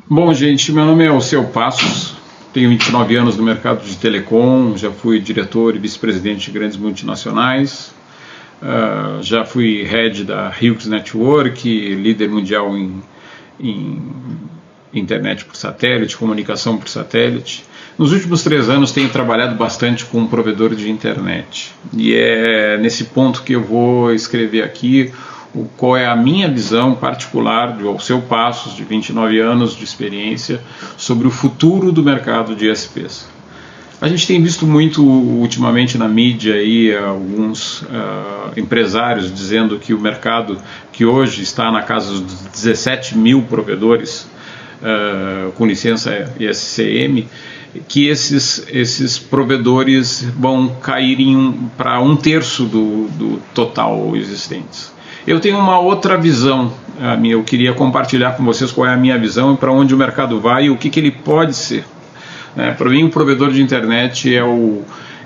Bom, gente, meu nome é Alceu Passos, tenho 29 anos no mercado de telecom, já fui diretor e vice-presidente de grandes multinacionais, já fui head da Hughes Network, líder mundial em internet por satélite, comunicação por satélite. Nos últimos 3 anos tenho trabalhado bastante com um provedor de internet e é nesse ponto que eu vou escrever aqui qual é a minha visão particular de Alceu Passos, de 29 anos de experiência, sobre o futuro do mercado de ISPs. A gente tem visto muito ultimamente na mídia aí, alguns empresários dizendo que o mercado, que hoje está na casa dos 17 mil provedores com licença ISCM, que esses provedores vão cair para 1/3 do total existentes. Eu tenho uma outra visão, eu queria compartilhar com vocês qual é a minha visão e para onde o mercado vai e o que ele pode ser. Para mim, o provedor de internet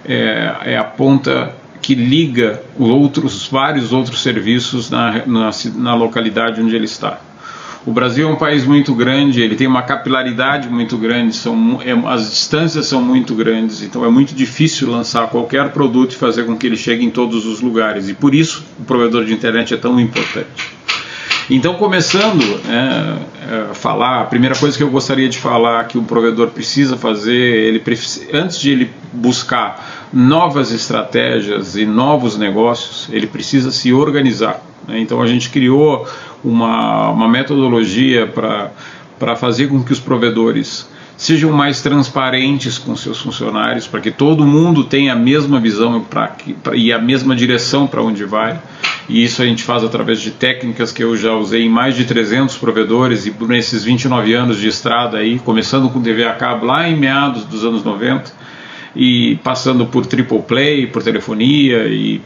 é a ponta que liga vários outros serviços na localidade onde ele está. O Brasil é um país muito grande, ele tem uma capilaridade muito grande, as distâncias são muito grandes, então é muito difícil lançar qualquer produto e fazer com que ele chegue em todos os lugares, e por isso o provedor de internet é tão importante. Então, começando a falar, a primeira coisa que eu gostaria de falar que o provedor precisa fazer, antes de ele buscar novas estratégias e novos negócios, ele precisa se organizar. Então a gente criou uma metodologia para fazer com que os provedores sejam mais transparentes com seus funcionários, para que todo mundo tenha a mesma visão e a mesma direção para onde vai. E isso a gente faz através de técnicas que eu já usei em mais de 300 provedores e nesses 29 anos de estrada aí, começando com TV a cabo lá em meados dos anos 90 e passando por triple play, por telefonia e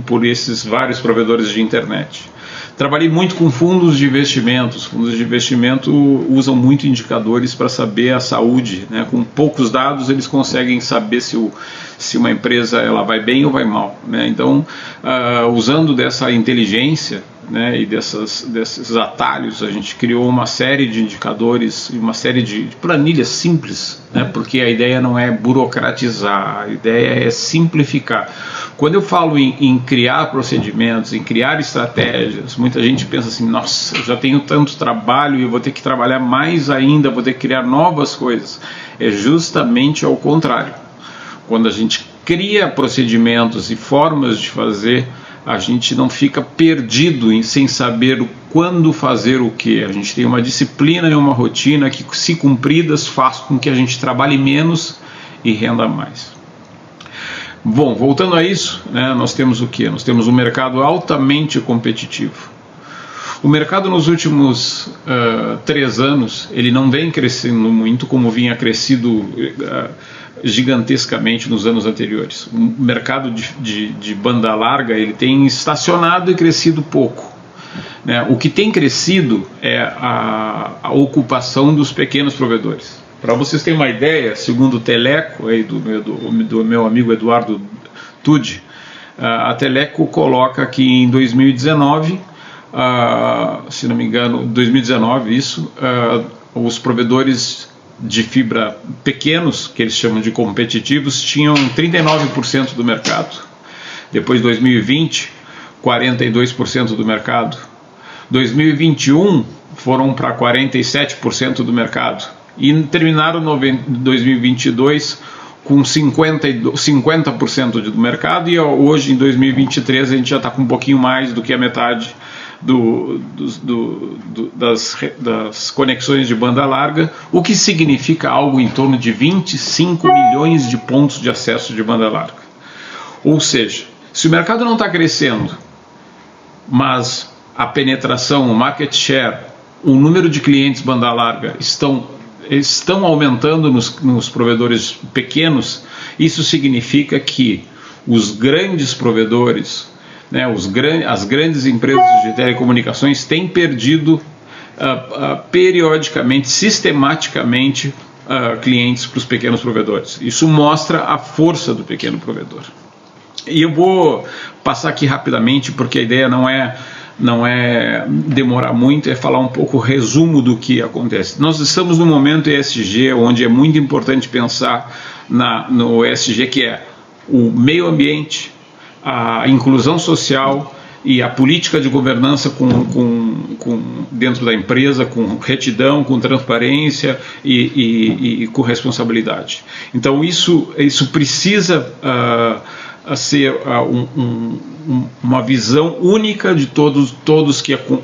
por esses vários provedores de internet. Trabalhei muito com fundos de investimentos. Fundos de investimento usam muito indicadores para saber a saúde, Com poucos dados eles conseguem saber se uma empresa ela vai bem ou vai mal, Então, usando dessa inteligência, e desses atalhos, a gente criou uma série de indicadores e uma série de planilhas simples, porque a ideia não é burocratizar, a ideia é simplificar. Quando eu falo em criar procedimentos, em criar estratégias, muita gente pensa assim, nossa, eu já tenho tanto trabalho e eu vou ter que trabalhar mais ainda, vou ter que criar novas coisas. É justamente ao contrário. Quando a gente cria procedimentos e formas de fazer, a gente não fica perdido sem saber quando fazer o que. A gente tem uma disciplina e uma rotina que, se cumpridas, faz com que a gente trabalhe menos e renda mais. Bom, voltando a isso, nós temos o que? Nós temos um mercado altamente competitivo. O mercado nos últimos 3 anos, ele não vem crescendo muito como vinha crescido gigantescamente nos anos anteriores. O mercado de banda larga ele tem estacionado e crescido pouco. O que tem crescido é a ocupação dos pequenos provedores. Para vocês terem uma ideia, segundo o Teleco, aí do meu amigo Eduardo Tucci, a Teleco coloca que em 2019, se não me engano, 2019 os provedores de fibra pequenos, que eles chamam de competitivos, tinham 39% do mercado. Depois de 2020, 42% do mercado. 2021 foram para 47% do mercado. E terminaram 2022 com 50% do mercado, e hoje em 2023 a gente já está com um pouquinho mais do que a metade das conexões de banda larga, o que significa algo em torno de 25 milhões de pontos de acesso de banda larga. Ou seja, se o mercado não está crescendo, mas a penetração, o market share, o número de clientes banda larga estão aumentando nos provedores pequenos, isso significa que os grandes provedores, as grandes empresas de telecomunicações têm perdido periodicamente, sistematicamente, clientes para os pequenos provedores. Isso mostra a força do pequeno provedor. E eu vou passar aqui rapidamente, porque a ideia não é não é demorar muito, é falar um pouco o resumo do que acontece. Nós estamos no momento ESG, onde é muito importante pensar no ESG, que é o meio ambiente, a inclusão social e a política de governança dentro da empresa, com retidão, com transparência e com responsabilidade. Então isso precisa ser uma visão única de todos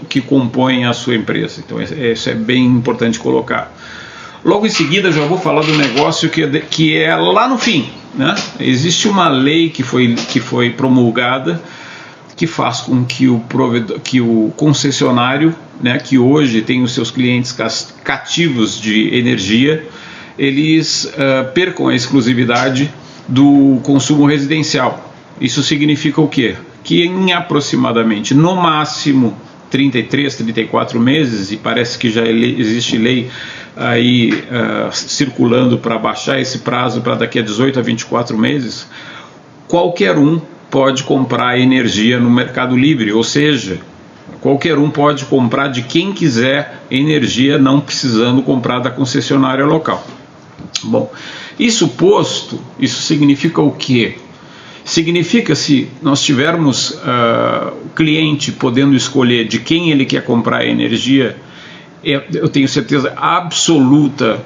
que compõem a sua empresa. Então isso é bem importante colocar. Logo em seguida já vou falar do negócio que é lá no fim, né? Existe uma lei que foi promulgada que faz com que o concessionário, né, que hoje tem os seus clientes cativos de energia, eles percam a exclusividade do consumo residencial. Isso significa o quê? Que em aproximadamente, no máximo, 33, 34 meses, e parece que já existe lei aí circulando para baixar esse prazo para daqui a 18 a 24 meses, qualquer um pode comprar energia no Mercado Livre, ou seja, qualquer um pode comprar de quem quiser energia, não precisando comprar da concessionária local. Bom, isso posto, isso significa o quê? Significa, se nós tivermos o cliente podendo escolher de quem ele quer comprar a energia, eu tenho certeza absoluta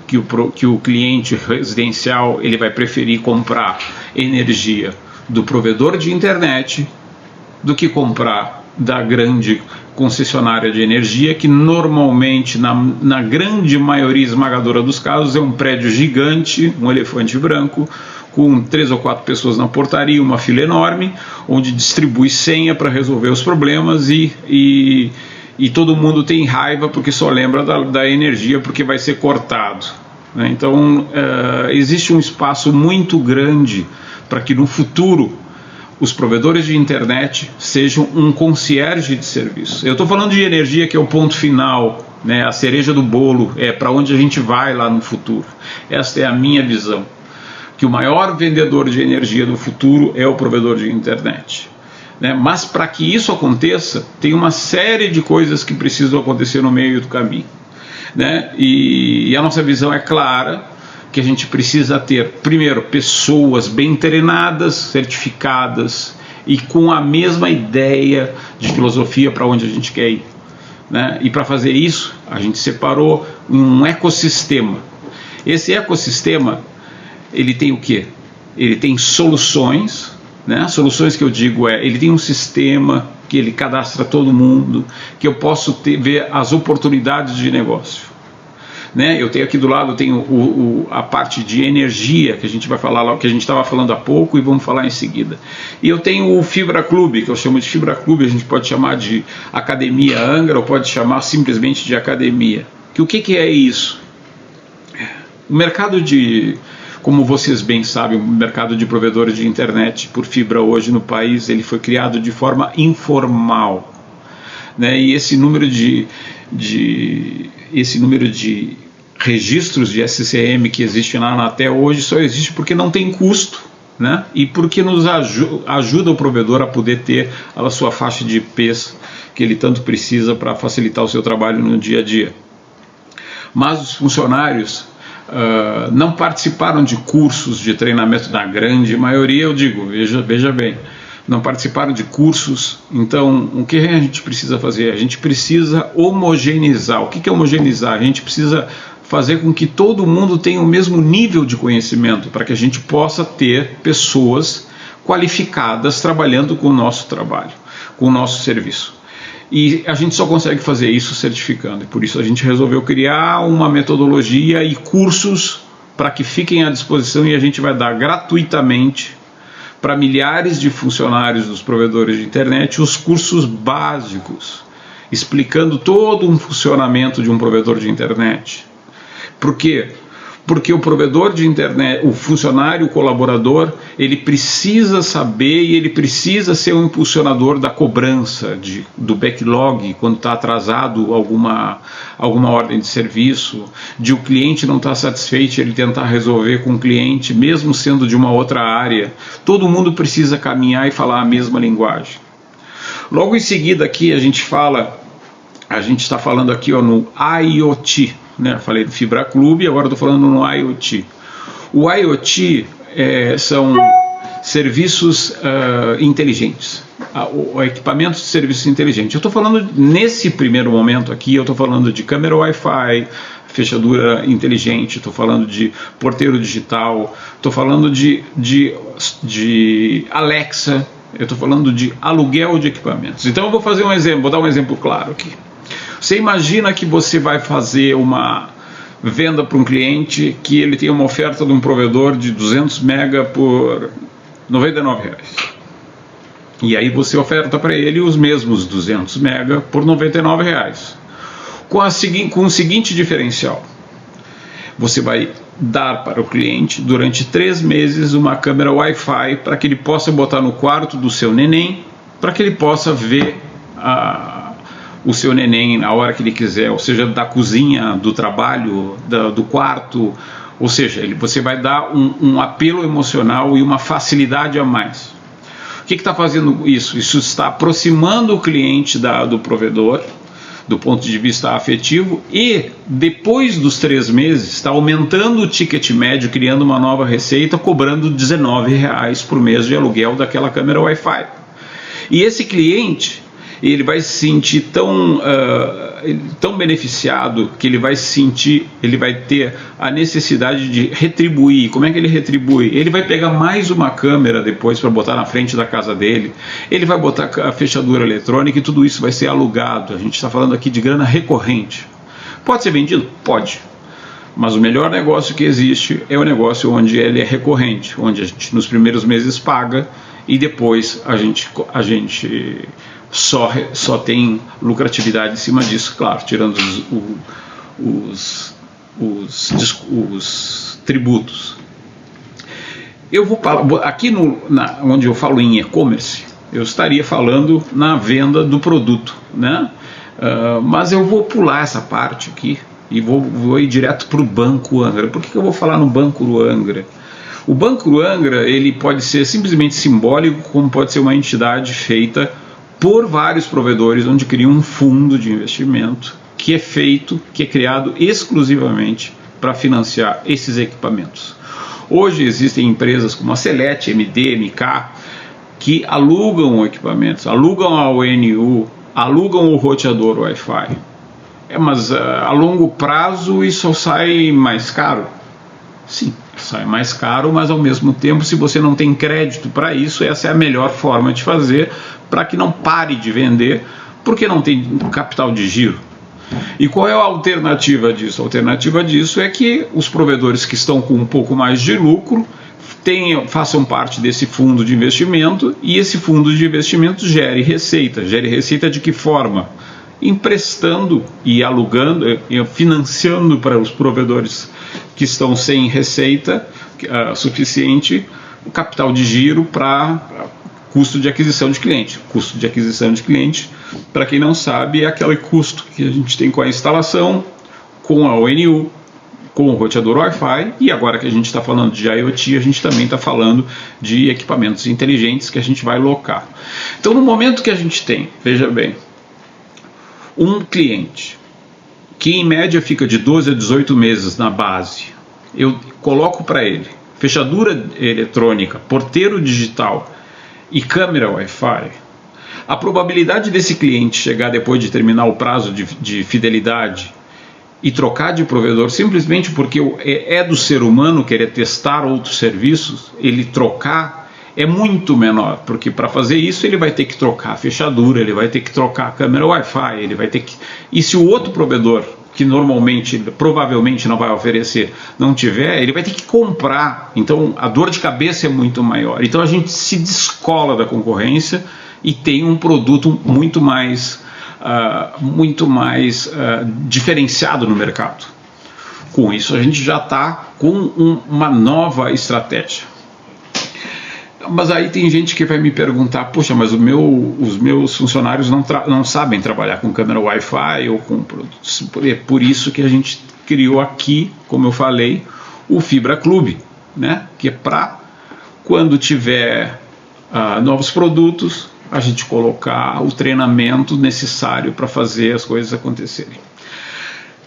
que o cliente residencial ele vai preferir comprar energia do provedor de internet do que comprar da grande concessionária de energia, que normalmente, na grande maioria esmagadora dos casos, é um prédio gigante, um elefante branco, com 3 ou 4 pessoas na portaria, uma fila enorme, onde distribui senha para resolver os problemas e todo mundo tem raiva porque só lembra da energia porque vai ser cortado, né? Então existe um espaço muito grande para que no futuro os provedores de internet sejam um concierge de serviço. Eu estou falando de energia, que é o ponto final, né, a cereja do bolo, é para onde a gente vai lá no futuro. Esta é a minha visão, que o maior vendedor de energia do futuro é o provedor de internet, né? Mas para que isso aconteça, tem uma série de coisas que precisam acontecer no meio do caminho, né? E a nossa visão é clara, que a gente precisa ter, primeiro, pessoas bem treinadas, certificadas e com a mesma ideia de filosofia para onde a gente quer ir, né? E para fazer isso, a gente separou um ecossistema. Esse ecossistema, ele tem o quê? Ele tem soluções, né? Soluções que eu digo ele tem um sistema que ele cadastra todo mundo, que eu posso ver as oportunidades de negócio, né? Eu tenho aqui do lado, a parte de energia, que a gente vai falar lá, que a gente estava falando há pouco e vamos falar em seguida. E eu tenho o Fibra Clube, que eu chamo de Fibra Clube, a gente pode chamar de Academia Angra ou pode chamar simplesmente de academia. O que é isso? O mercado como vocês bem sabem, o mercado de provedores de internet por fibra hoje no país, ele foi criado de forma informal, né? E esse número de registros de SCM que existe na Anatel hoje só existe porque não tem custo, né? E porque nos ajuda o provedor a poder ter a sua faixa de IPs que ele tanto precisa para facilitar o seu trabalho no dia a dia. Mas os funcionários não participaram de cursos de treinamento, na grande maioria, eu digo, veja bem, não participaram de cursos. Então, o que a gente precisa fazer? A gente precisa homogeneizar. O que é homogeneizar? A gente precisa fazer com que todo mundo tenha o mesmo nível de conhecimento, para que a gente possa ter pessoas qualificadas trabalhando com o nosso trabalho, com o nosso serviço. E a gente só consegue fazer isso certificando. E por isso a gente resolveu criar uma metodologia e cursos para que fiquem à disposição, e a gente vai dar gratuitamente para milhares de funcionários dos provedores de internet os cursos básicos, explicando todo um funcionamento de um provedor de internet. Por quê? Porque o provedor de internet, o funcionário, o colaborador, ele precisa saber e ele precisa ser um impulsionador da cobrança, do backlog, quando está atrasado alguma ordem de serviço, de o cliente não estar satisfeito, ele tentar resolver com o cliente, mesmo sendo de uma outra área. Todo mundo precisa caminhar e falar a mesma linguagem. Logo em seguida aqui a gente está falando aqui, ó, no IoT, né? Falei do Fibra Clube, agora estou falando no IoT. O IoT são serviços inteligentes, equipamentos de serviços inteligentes. Eu estou falando, nesse primeiro momento aqui, eu estou falando de câmera Wi-Fi, fechadura inteligente, estou falando de porteiro digital, estou falando de Alexa, eu estou falando de aluguel de equipamentos. Então eu vou fazer um exemplo, vou dar um exemplo claro aqui. Você imagina que você vai fazer uma venda para um cliente que ele tem uma oferta de um provedor de 200 mega por R$99. E aí você oferta para ele os mesmos 200 mega por R$99. Com o seguinte diferencial: você vai dar para o cliente durante 3 meses uma câmera Wi-Fi para que ele possa botar no quarto do seu neném, para que ele possa ver o seu neném na hora que ele quiser, ou seja, da cozinha, do trabalho, do quarto, ou seja, você vai dar um apelo emocional e uma facilidade a mais. O que está fazendo isso? Isso está aproximando o cliente do provedor, do ponto de vista afetivo, e depois dos 3 meses está aumentando o ticket médio, criando uma nova receita, cobrando R$19 por mês de aluguel daquela câmera Wi-Fi. E esse cliente, ele vai se sentir tão beneficiado que ele vai ter a necessidade de retribuir. Como é que ele retribui? Ele vai pegar mais uma câmera depois para botar na frente da casa dele, ele vai botar a fechadura eletrônica e tudo isso vai ser alugado. A gente está falando aqui de grana recorrente. Pode ser vendido? Pode. Mas o melhor negócio que existe é o negócio onde ele é recorrente, onde a gente nos primeiros meses paga e depois a gente só tem lucratividade em cima disso, claro, tirando os tributos. Eu vou aqui onde eu falo em e-commerce, eu estaria falando na venda do produto, né? Mas eu vou pular essa parte aqui e vou ir direto para o Banco Angra. Por que eu vou falar no Banco Angra? O Banco Angra, ele pode ser simplesmente simbólico, como pode ser uma entidade feita por vários provedores, onde cria um fundo de investimento que é criado exclusivamente para financiar esses equipamentos. Hoje existem empresas como a Celete, MD, MK, que alugam equipamentos, alugam a ONU, alugam o roteador Wi-Fi. Mas a longo prazo isso sai mais caro? Sim, sai mais caro, mas ao mesmo tempo, se você não tem crédito para isso, essa é a melhor forma de fazer para que não pare de vender, porque não tem capital de giro. E qual é a alternativa disso? A alternativa disso é que os provedores que estão com um pouco mais de lucro façam parte desse fundo de investimento, e esse fundo de investimento gere receita. Gere receita de que forma? Emprestando e alugando, financiando para os provedores que estão sem receita suficiente o capital de giro para custo de aquisição de cliente. Custo de aquisição de cliente, para quem não sabe, é aquele custo que a gente tem com a instalação, com a ONU, com o roteador Wi-Fi, e agora que a gente está falando de IoT, a gente também está falando de equipamentos inteligentes que a gente vai locar. Então, no momento que a gente tem, veja bem, um cliente que em média fica de 12 a 18 meses na base, eu coloco para ele fechadura eletrônica, porteiro digital e câmera Wi-Fi, a probabilidade desse cliente chegar depois de terminar o prazo de fidelidade e trocar de provedor simplesmente porque é do ser humano querer testar outros serviços, ele trocar é muito menor, porque para fazer isso ele vai ter que trocar a fechadura, ele vai ter que trocar a câmera Wi-Fi, ele vai ter que... E se o outro provedor, que provavelmente não vai oferecer, não tiver, ele vai ter que comprar. Então a dor de cabeça é muito maior. Então a gente se descola da concorrência e tem um produto muito mais diferenciado no mercado. Com isso a gente já está com uma nova estratégia. Mas aí tem gente que vai me perguntar, poxa, mas os meus funcionários não sabem trabalhar com câmera Wi-Fi ou com produtos. É por isso que a gente criou aqui, como eu falei, o Fibra Clube, né? Que é para quando tiver novos produtos, a gente colocar o treinamento necessário para fazer as coisas acontecerem.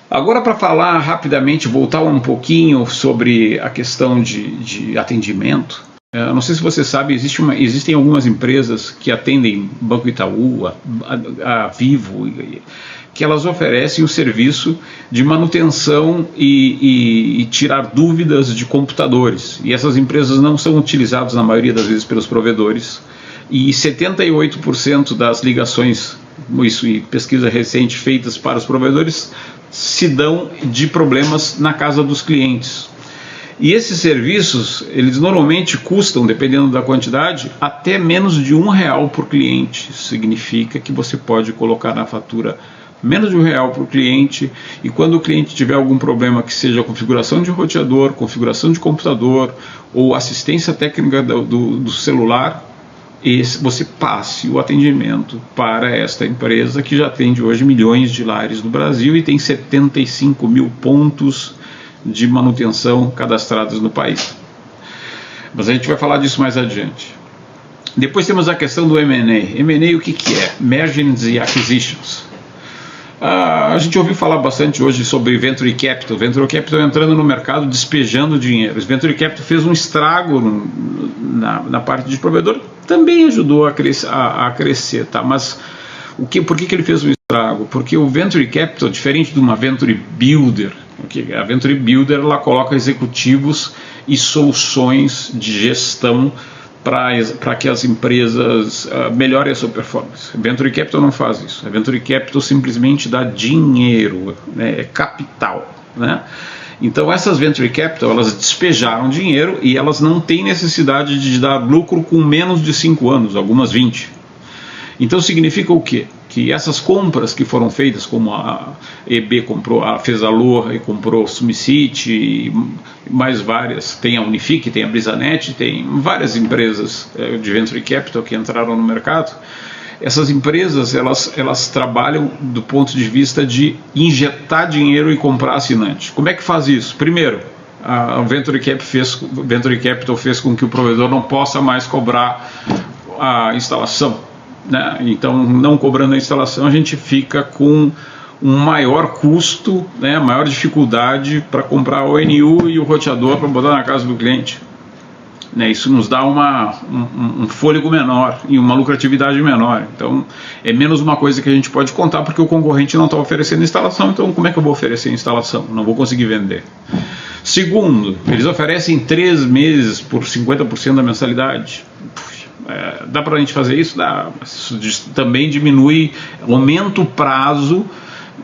Agora, para falar rapidamente, voltar um pouquinho sobre a questão de atendimento. Não sei se você sabe, existem algumas empresas que atendem Banco Itaú, a Vivo, que elas oferecem o serviço de manutenção e tirar dúvidas de computadores. E essas empresas não são utilizadas na maioria das vezes pelos provedores. E 78% das ligações, isso e pesquisa recente feitas para os provedores, se dão de problemas na casa dos clientes. E esses serviços, eles normalmente custam, dependendo da quantidade, até menos de R$1 por cliente. Isso significa que você pode colocar na fatura menos de R$1 por cliente, e quando o cliente tiver algum problema, que seja configuração de roteador, configuração de computador ou assistência técnica do celular, você passe o atendimento para esta empresa, que já atende hoje milhões de lares no Brasil e tem 75 mil pontos de manutenção cadastrados no país. Mas a gente vai falar disso mais adiante. Depois temos a questão do M&A. M&A, o que é? Mergers e Acquisitions. A gente ouviu falar bastante hoje sobre Venture Capital. Venture Capital entrando no mercado, despejando dinheiro. Venture Capital fez um estrago na parte de provedor, também ajudou a crescer, tá? Mas por que ele fez um estrago? Porque o Venture Capital, diferente de uma Venture Builder, a Venture Builder ela coloca executivos e soluções de gestão para que as empresas melhorem a sua performance. A Venture Capital não faz isso. A Venture Capital simplesmente dá dinheiro, né? É capital, né? Então essas Venture Capital, elas despejaram dinheiro e elas não têm necessidade de dar lucro com menos de 5 anos, algumas 20. Então significa o quê? Que essas compras que foram feitas, como a EB fez a Aloha e comprou o Sumicity e mais várias, tem a Unifique, tem a Brisanet, tem várias empresas de Venture Capital que entraram no mercado. Essas empresas, elas trabalham do ponto de vista de injetar dinheiro e comprar assinante. Como é que faz isso? Primeiro, a Venture Capital fez com que o provedor não possa mais cobrar a instalação, né? Então, não cobrando a instalação, a gente fica com um maior custo, né? Maior dificuldade para comprar o ONU e o roteador para botar na casa do cliente. Isso nos dá um fôlego menor e uma lucratividade menor. Então, é menos uma coisa que a gente pode contar, porque o concorrente não está oferecendo instalação. Então, como é que eu vou oferecer instalação? Não vou conseguir vender. Segundo, eles oferecem 3 meses por 50% da mensalidade. Dá para a gente fazer isso? Dá. Isso também diminui, aumenta o prazo,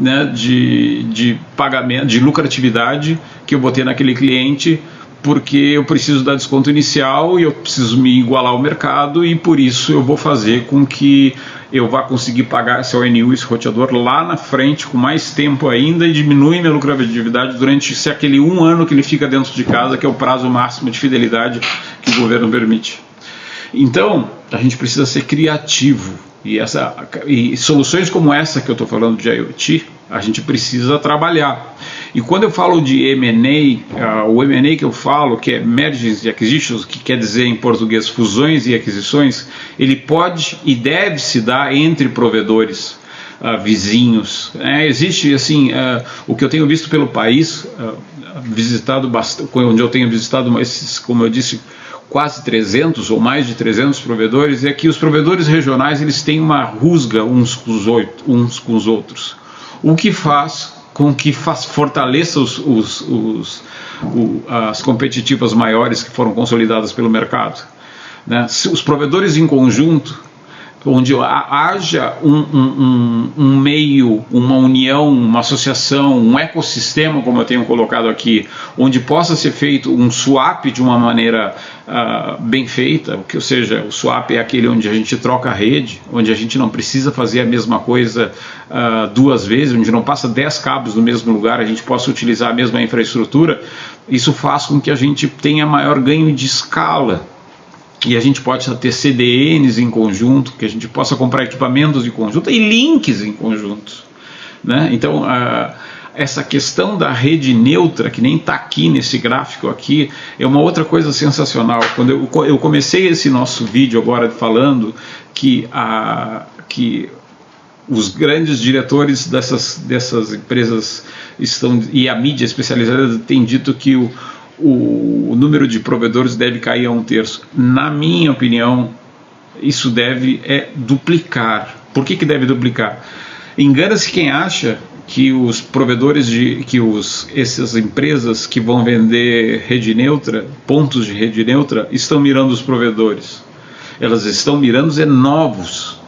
né, de pagamento, de lucratividade que eu vou ter naquele cliente, porque eu preciso dar desconto inicial e eu preciso me igualar ao mercado, e por isso eu vou fazer com que eu vá conseguir pagar esse ONU, esse roteador lá na frente, com mais tempo ainda, e diminui minha lucratividade durante aquele 1 ano que ele fica dentro de casa, que é o prazo máximo de fidelidade que o governo permite. Então, a gente precisa ser criativo, e soluções como essa que eu estou falando de IoT, a gente precisa trabalhar. E quando eu falo de M&A, o M&A que eu falo, que é Mergers e Acquisitions, que quer dizer em português fusões e aquisições, ele pode e deve se dar entre provedores vizinhos. Existe, assim, o que eu tenho visto pelo país, visitado bastante, onde eu tenho visitado esses, como eu disse, quase 300 ou mais de 300 provedores, é que os provedores regionais eles têm uma rusga uns com os outros, o que faz com que fortaleça as competitivas maiores que foram consolidadas pelo mercado, né? Os provedores em conjunto, onde haja um meio, uma união, uma associação, um ecossistema, como eu tenho colocado aqui, onde possa ser feito um swap de uma maneira bem feita, ou seja, o swap é aquele onde a gente troca a rede, onde a gente não precisa fazer a mesma coisa 2 vezes, onde não passa 10 cabos no mesmo lugar, a gente possa utilizar a mesma infraestrutura. Isso faz com que a gente tenha maior ganho de escala, e a gente pode ter CDNs em conjunto, que a gente possa comprar equipamentos em conjunto e links em conjunto, né? Então, essa questão da rede neutra, que nem está aqui nesse gráfico aqui, é uma outra coisa sensacional. Quando eu comecei esse nosso vídeo agora falando que os grandes diretores dessas empresas e a mídia especializada tem dito que o número de provedores deve cair a 1/3. Na minha opinião, isso deve duplicar. Por que deve duplicar? Engana-se quem acha que os provedores essas empresas que vão vender rede neutra, pontos de rede neutra, estão mirando os provedores. Elas estão mirando novos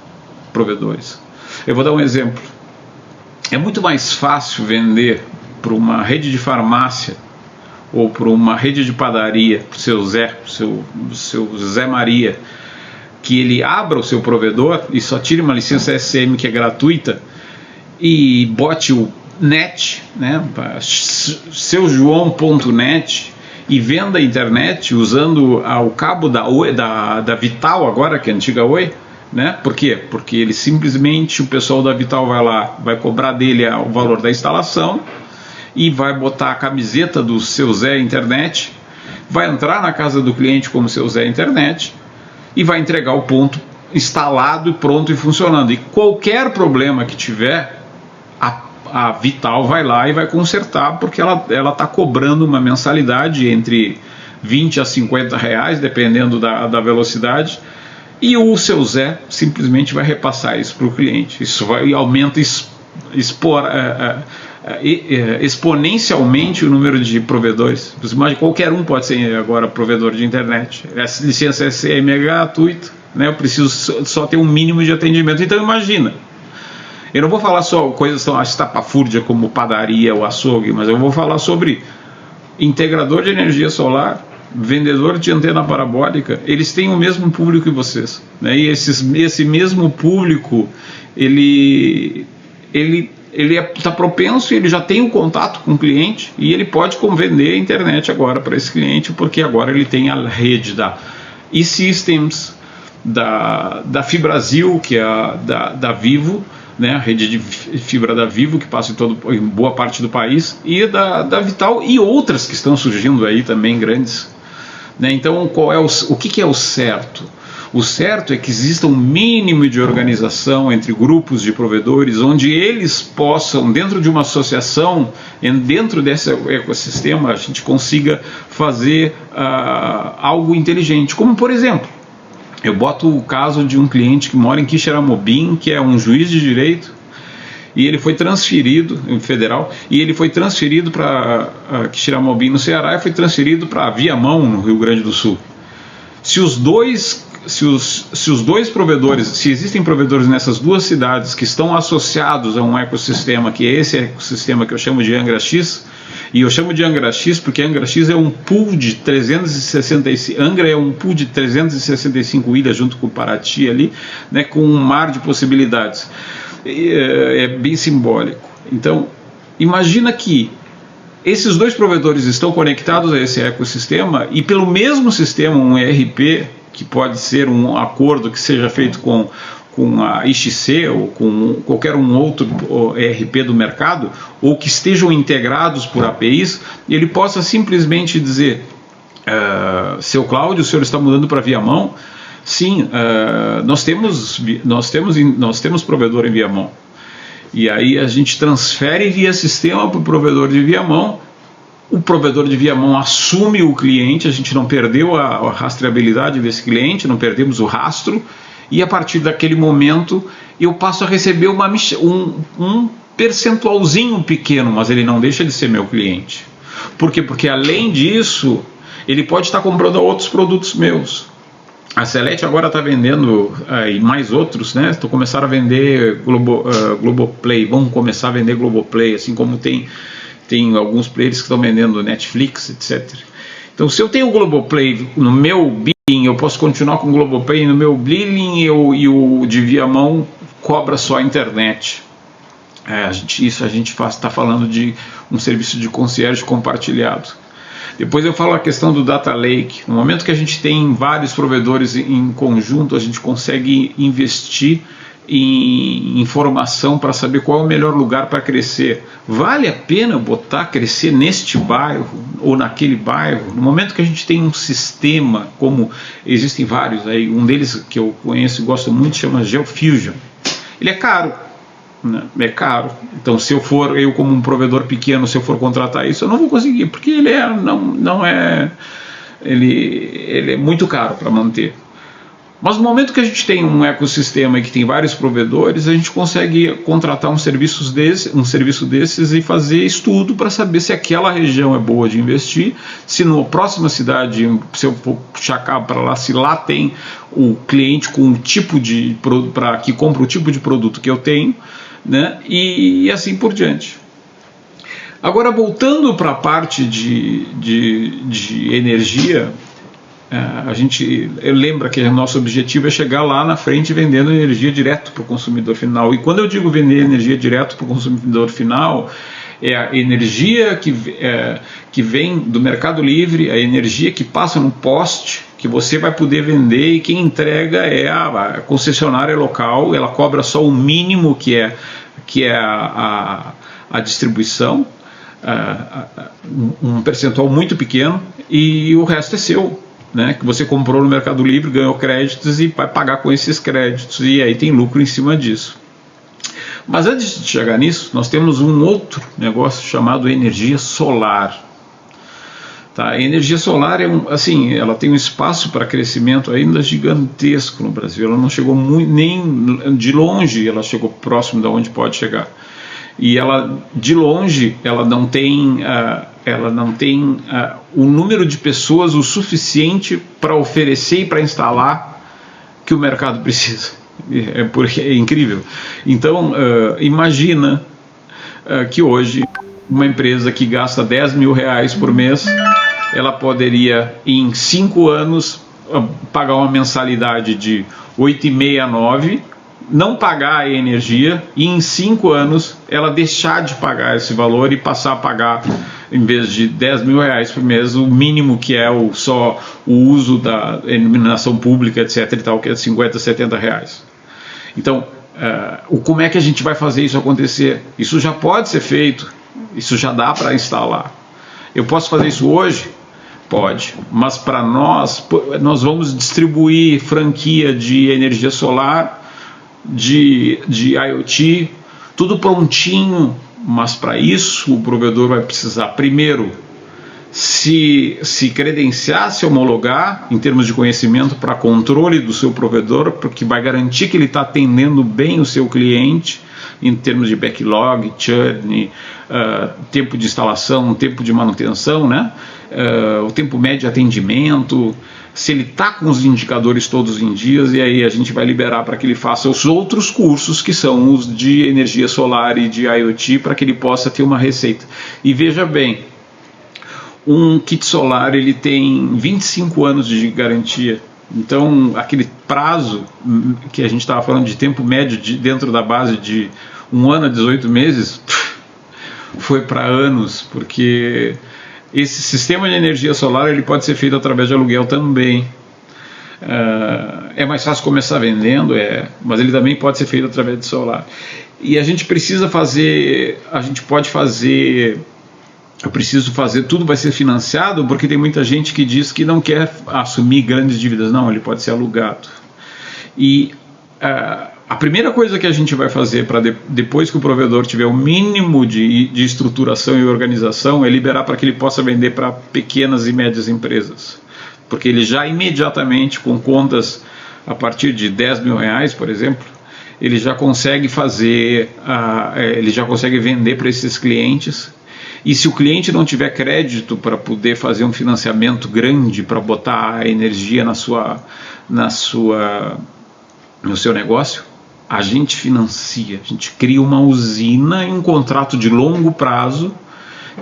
provedores. Eu vou dar um exemplo. É muito mais fácil vender para uma rede de farmácia ou para uma rede de padaria, para o seu Zé Maria, que ele abra o seu provedor e só tire uma licença SM que é gratuita e bote o net, né, seujoão.net, e venda a internet usando o cabo da Vital agora, que é a antiga Oi, né? Por quê? Porque ele simplesmente, o pessoal da Vital vai lá, vai cobrar dele o valor da instalação e vai botar a camiseta do seu Zé Internet, vai entrar na casa do cliente como seu Zé Internet e vai entregar o ponto instalado, pronto e funcionando. E qualquer problema que tiver, a Vital vai lá e vai consertar, porque ela está cobrando uma mensalidade entre 20 a 50 reais, dependendo da velocidade, e o seu Zé simplesmente vai repassar isso para o cliente. Isso aumenta exponencialmente o número de provedores. Qualquer um pode ser agora provedor de internet. Essa licença SM é gratuita, né? Eu preciso só ter um mínimo de atendimento. Então imagina, eu não vou falar só coisas tão estapafúrdia como padaria ou açougue, mas eu vou falar sobre integrador de energia solar, vendedor de antena parabólica. Eles têm o mesmo público que vocês, né? E esse mesmo público, ele está propenso, ele já tem um contato com o cliente e ele pode vender a internet agora para esse cliente, porque agora ele tem a rede da E-Systems, da Fibrasil, que é da Vivo, né, a rede de fibra da Vivo, que passa em boa parte do país, e da Vital, e outras que estão surgindo aí também grandes, né? Então, o que é o certo? O certo é que exista um mínimo de organização entre grupos de provedores, onde eles possam, dentro de uma associação, dentro desse ecossistema, a gente consiga fazer algo inteligente. Como, por exemplo, eu boto o caso de um cliente que mora em Quixeramobim, que é um juiz de direito, e ele foi transferido, federal, e ele foi transferido para Quixeramobim, no Ceará, e foi transferido para Viamão, no Rio Grande do Sul. Se os dois provedores, se existem provedores nessas duas cidades que estão associados a um ecossistema, que é esse ecossistema que eu chamo de Angra X, e eu chamo de Angra X porque Angra X é um pool de 365, Angra é um pool de 365 ilhas junto com Paraty ali, né, com um mar de possibilidades. É bem simbólico. Então, imagina que esses dois provedores estão conectados a esse ecossistema e pelo mesmo sistema, um ERP, que pode ser um acordo que seja feito com a IXC ou com qualquer outro ERP do mercado, ou que estejam integrados por APIs, ele possa simplesmente dizer, seu Cláudio, o senhor está mudando para Viamão? Sim, nós temos provedor em Viamão. E aí a gente transfere via sistema para o provedor de Viamão. O provedor de Viamão assume o cliente, a gente não perdeu a rastreabilidade desse cliente, não perdemos o rastro, e a partir daquele momento eu passo a receber um percentualzinho pequeno, mas ele não deixa de ser meu cliente. Por quê? Porque além disso, ele pode estar comprando outros produtos meus. A Celete agora está vendendo, e mais outros, né? Começaram a vender Globoplay, vamos começar a vender Globoplay, assim como tem alguns players que estão vendendo Netflix, etc. Então, se eu tenho o Globoplay no meu billing, eu posso continuar com o Globoplay no meu billing, e o de Viamão cobra só a internet. A gente está falando de um serviço de concierge compartilhado. Depois eu falo a questão do Data Lake. No momento que a gente tem vários provedores em conjunto, a gente consegue investir em informação para saber qual é o melhor lugar para crescer. Vale a pena crescer neste bairro ou naquele bairro? No momento que a gente tem um sistema, como existem vários aí, um deles que eu conheço e gosto muito chama Geofusion. Ele é caro, né? É caro. Então, se eu como um provedor pequeno, se eu for contratar isso, eu não vou conseguir, porque ele é muito caro para manter. Mas no momento que a gente tem um ecossistema e que tem vários provedores, a gente consegue contratar um serviço desses e fazer estudo para saber se aquela região é boa de investir, se na próxima cidade, se eu for chacar para lá, se lá tem o cliente com o tipo de que compra o tipo de produto que eu tenho, né? E assim por diante. Agora, voltando para a parte de energia, lembra que o nosso objetivo é chegar lá na frente vendendo energia direto para o consumidor final. E quando eu digo vender energia direto para o consumidor final, é a energia que vem do Mercado Livre, a energia que passa no poste, que você vai poder vender, e quem entrega é a concessionária local. Ela cobra só o mínimo que é a distribuição, um percentual muito pequeno, e o resto é seu, né, que você comprou no Mercado Livre, ganhou créditos e vai pagar com esses créditos, e aí tem lucro em cima disso. Mas antes de chegar nisso, nós temos um outro negócio chamado energia solar. Tá? A energia solar ela tem um espaço para crescimento ainda gigantesco no Brasil. Ela não chegou nem de longe, ela chegou próximo de onde pode chegar. E ela, de longe, ela não tem o número de pessoas o suficiente para oferecer e para instalar que o mercado precisa. É incrível. Então, imagina que hoje uma empresa que gasta R$10 mil por mês, ela poderia em 5 anos pagar uma mensalidade de 8,5 a 9, não pagar a energia, e em 5 anos ela deixar de pagar esse valor e passar a pagar, em vez de R$10 mil por mês, o mínimo, que é só o uso da iluminação pública, etc. e tal, que é R$50, R$70. Então, como é que a gente vai fazer isso acontecer? Isso já pode ser feito, isso já dá para instalar. Eu posso fazer isso hoje? Pode, mas para nós vamos distribuir franquia de energia solar, de IoT, tudo prontinho, mas para isso o provedor vai precisar primeiro se credenciar, se homologar em termos de conhecimento para controle do seu provedor, porque vai garantir que ele está atendendo bem o seu cliente em termos de backlog, churn, tempo de instalação, tempo de manutenção, né? O tempo médio de atendimento, se ele está com os indicadores todos em dias, e aí a gente vai liberar para que ele faça os outros cursos, que são os de energia solar e de IoT, para que ele possa ter uma receita. E veja bem, um kit solar ele tem 25 anos de garantia. Então, aquele prazo que a gente estava falando de tempo médio dentro da base de 1 ano a 18 meses, foi para anos, porque esse sistema de energia solar ele pode ser feito através de aluguel também. É mais fácil começar vendendo, mas ele também pode ser feito através de solar. E a gente precisa fazer, eu preciso fazer, tudo vai ser financiado, porque tem muita gente que diz que não quer assumir grandes dívidas. Não, ele pode ser alugado. E a primeira coisa que a gente vai fazer para depois que o provedor tiver o mínimo de estruturação e organização, é liberar para que ele possa vender para pequenas e médias empresas. Porque ele já imediatamente, com contas a partir de R$10 mil, por exemplo, ele já consegue vender para esses clientes. E se o cliente não tiver crédito para poder fazer um financiamento grande para botar a energia no seu negócio, a gente financia, a gente cria uma usina em um contrato de longo prazo,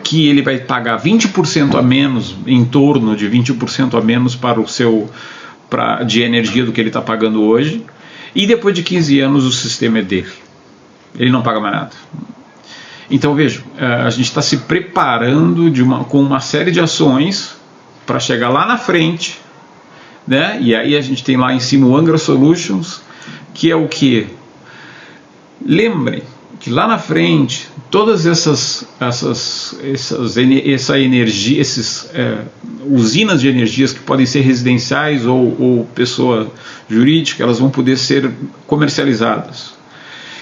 que ele vai pagar 20% a menos, em torno de 20% a menos de energia do que ele está pagando hoje, e depois de 15 anos o sistema é dele, ele não paga mais nada. Então veja, a gente está se preparando com uma série de ações para chegar lá na frente, né? E aí a gente tem lá em cima o Angra Solutions, que é o que? lembrem que lá na frente, todas essa energia, usinas de energias que podem ser residenciais ou pessoa jurídica, elas vão poder ser comercializadas.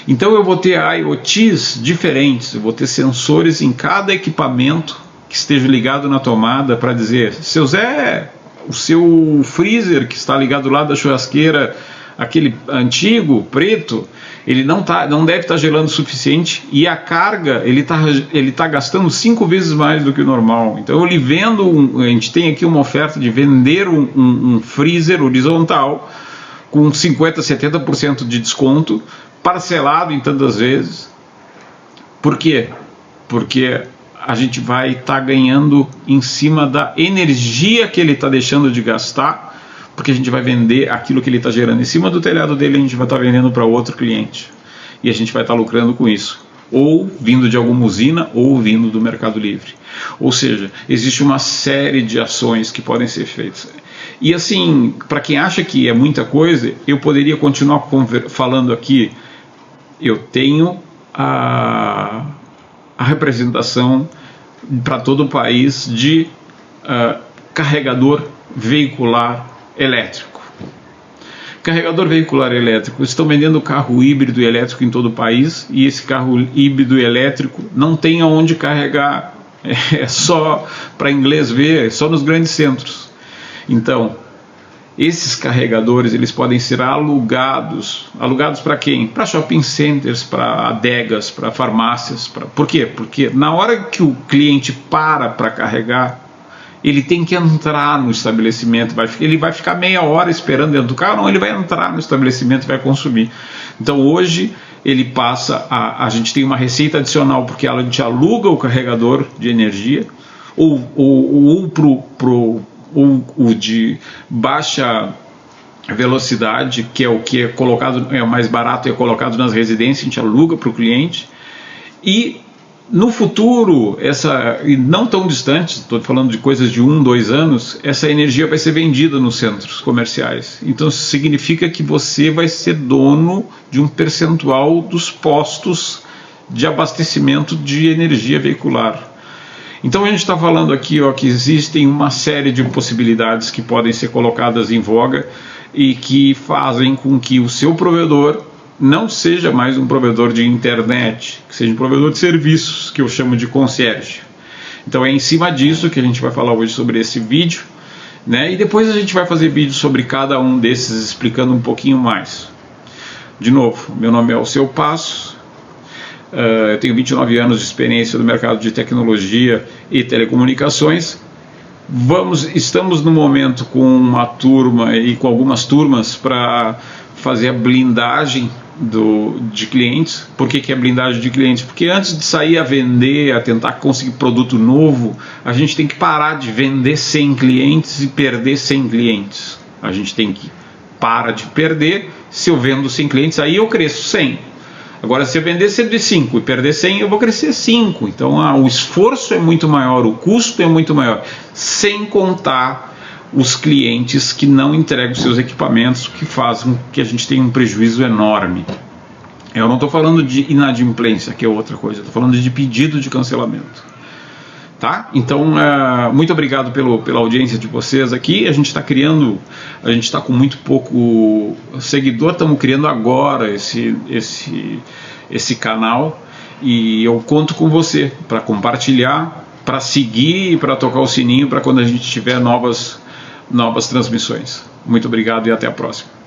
Então eu vou ter IoTs diferentes, eu vou ter sensores em cada equipamento que esteja ligado na tomada para dizer, seu Zé, o seu freezer que está ligado lá da churrasqueira, aquele antigo, preto, ele não deve estar gelando o suficiente e a carga, ele tá gastando 5 vezes mais do que o normal. Então eu lhe vendo, a gente tem aqui uma oferta de vender um freezer horizontal com 50%, 70% de desconto, parcelado em tantas vezes. Por quê? Porque a gente vai estar ganhando em cima da energia que ele está deixando de gastar, porque a gente vai vender aquilo que ele está gerando em cima do telhado dele, a gente vai estar vendendo para outro cliente e a gente vai estar lucrando com isso, ou vindo de alguma usina ou vindo do Mercado Livre. Ou seja, existe uma série de ações que podem ser feitas. E assim, para quem acha que é muita coisa, eu poderia continuar falando aqui. Eu tenho a representação para todo o país de carregador veicular elétrico. Carregador veicular elétrico. Estão vendendo carro híbrido e elétrico em todo o país e esse carro híbrido e elétrico não tem aonde carregar. É só para inglês ver, é só nos grandes centros. Então, esses carregadores eles podem ser alugados. Alugados para quem? Para shopping centers, para adegas, para farmácias. Por quê? Porque na hora que o cliente para carregar, ele tem que entrar no estabelecimento, ele vai ficar meia hora esperando dentro do carro, não, ele vai entrar no estabelecimento e vai consumir. Então hoje ele passa, a gente tem uma receita adicional, porque a gente aluga o carregador de energia, ou o de baixa velocidade, que é o que é colocado, é o mais barato, é colocado nas residências, a gente aluga para o cliente, e no futuro, e não tão distante, estou falando de coisas de 1, 2 anos, essa energia vai ser vendida nos centros comerciais. Então isso significa que você vai ser dono de um percentual dos postos de abastecimento de energia veicular. Então a gente está falando aqui que existem uma série de possibilidades que podem ser colocadas em voga e que fazem com que o seu provedor não seja mais um provedor de internet, que seja um provedor de serviços, que eu chamo de concierge. Então é em cima disso que a gente vai falar hoje sobre esse vídeo, né? E depois a gente vai fazer vídeos sobre cada um desses, explicando um pouquinho mais. De novo, meu nome é Alceu Passos, eu tenho 29 anos de experiência no mercado de tecnologia e telecomunicações. Estamos no momento com uma turma e com algumas turmas para fazer a blindagem de clientes. Por que é blindagem de clientes? Porque antes de sair a vender, a tentar conseguir produto novo, a gente tem que parar de vender 100 clientes e perder 100 clientes. A gente tem que parar de perder. Se eu vendo 100 clientes, aí eu cresço 100. Agora, se eu vender 105 e perder 100, eu vou crescer 5. Então, o esforço é muito maior, o custo é muito maior, sem contar os clientes que não entregam seus equipamentos, que fazem que a gente tenha um prejuízo enorme. Eu não estou falando de inadimplência, que é outra coisa, estou falando de pedido de cancelamento. Tá? Então, muito obrigado pela audiência de vocês aqui. A gente está com muito pouco seguidor, estamos criando agora esse canal e eu conto com você para compartilhar, para seguir e para tocar o sininho para quando a gente tiver novas transmissões. Muito obrigado e até a próxima.